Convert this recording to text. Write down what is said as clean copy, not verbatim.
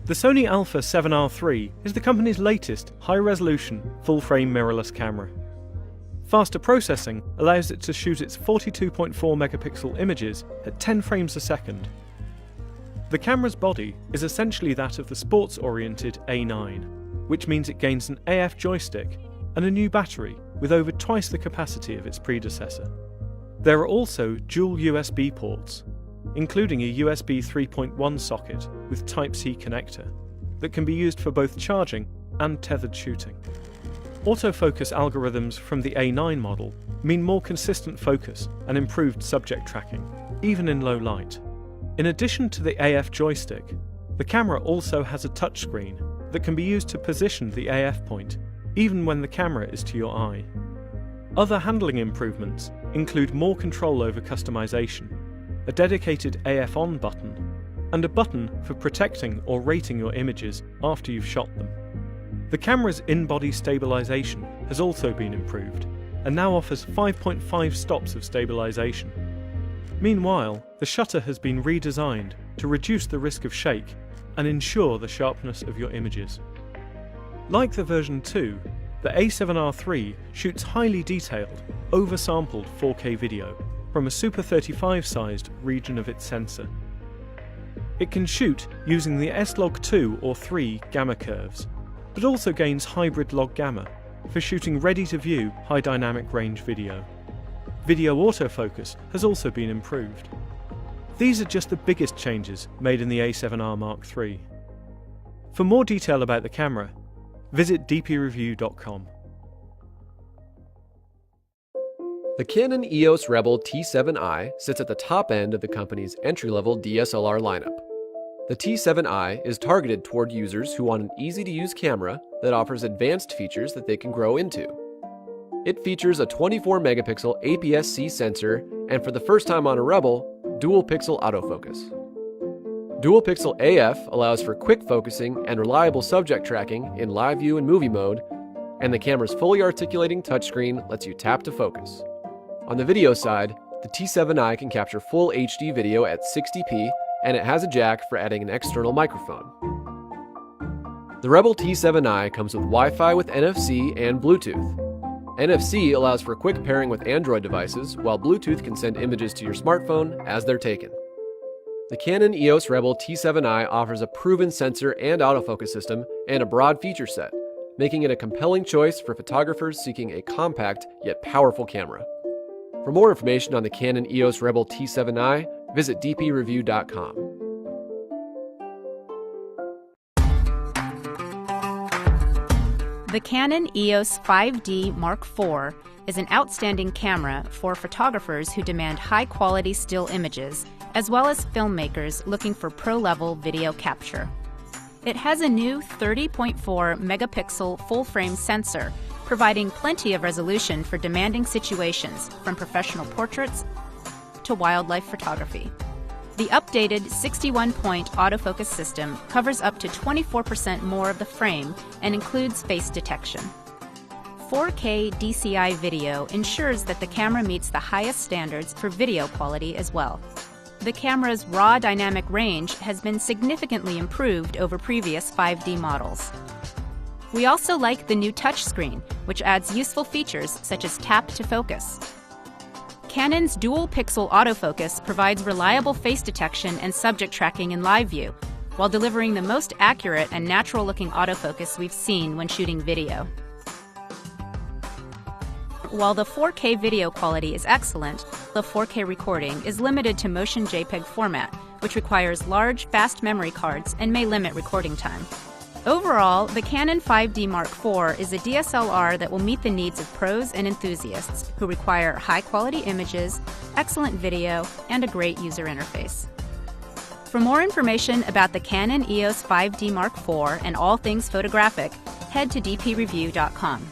The Sony Alpha 7R3 is the company's latest high-resolution, full-frame mirrorless camera. Faster processing allows it to shoot its 42.4 megapixel images at 10 frames a second. The camera's body is essentially that of the sports-oriented A9, which means it gains an AF joystick and a new battery with over twice the capacity of its predecessor. There are also dual USB ports, including a USB 3.1 socket with Type-C connector that can be used for both charging and tethered shooting. Autofocus algorithms from the A9 model mean more consistent focus and improved subject tracking, even in low light. In addition to the AF joystick, the camera also has a touchscreen that can be used to position the AF point, even when the camera is to your eye. Other handling improvements include more control over customization, a dedicated AF on button, and a button for protecting or rating your images after you've shot them. The camera's in-body stabilization has also been improved, and now offers 5.5 stops of stabilization. Meanwhile, the shutter has been redesigned to reduce the risk of shake and ensure the sharpness of your images. Like the version 2, the A7R3 shoots highly detailed, oversampled 4K video from a Super 35-sized region of its sensor. It can shoot using the S-Log2 or 3 gamma curves, but also gains hybrid log gamma for shooting ready-to-view high dynamic range video. Video autofocus has also been improved. These are just the biggest changes made in the A7R Mark III. For more detail about the camera, visit dpreview.com. The Canon EOS Rebel T7i sits at the top end of the company's entry-level DSLR lineup. The T7i is targeted toward users who want an easy-to-use camera that offers advanced features that they can grow into. It features a 24-megapixel APS-C sensor and, for the first time on a Rebel, dual-pixel autofocus. Dual-pixel AF allows for quick focusing and reliable subject tracking in live view and movie mode, and the camera's fully articulating touchscreen lets you tap to focus. On the video side, the T7i can capture full HD video at 60p, and it has a jack for adding an external microphone. The Rebel T7i comes with Wi-Fi with NFC and Bluetooth. NFC allows for quick pairing with Android devices, while Bluetooth can send images to your smartphone as they're taken. The Canon EOS Rebel T7i offers a proven sensor and autofocus system and a broad feature set, making it a compelling choice for photographers seeking a compact yet powerful camera. For more information on the Canon EOS Rebel T7i, visit dpreview.com. The Canon EOS 5D Mark IV is an outstanding camera for photographers who demand high-quality still images, as well as filmmakers looking for pro-level video capture. It has a new 30.4 megapixel full-frame sensor, providing plenty of resolution for demanding situations, from professional portraits to wildlife photography. The updated 61-point autofocus system covers up to 24% more of the frame and includes face detection. 4K DCI video ensures that the camera meets the highest standards for video quality as well. The camera's raw dynamic range has been significantly improved over previous 5D models. We also like the new touchscreen, which adds useful features such as tap to focus. Canon's dual-pixel autofocus provides reliable face detection and subject tracking in live view, while delivering the most accurate and natural-looking autofocus we've seen when shooting video. While the 4K video quality is excellent, the 4K recording is limited to motion JPEG format, which requires large, fast memory cards and may limit recording time. Overall, the Canon 5D Mark IV is a DSLR that will meet the needs of pros and enthusiasts who require high-quality images, excellent video, and a great user interface. For more information about the Canon EOS 5D Mark IV and all things photographic, head to dpreview.com.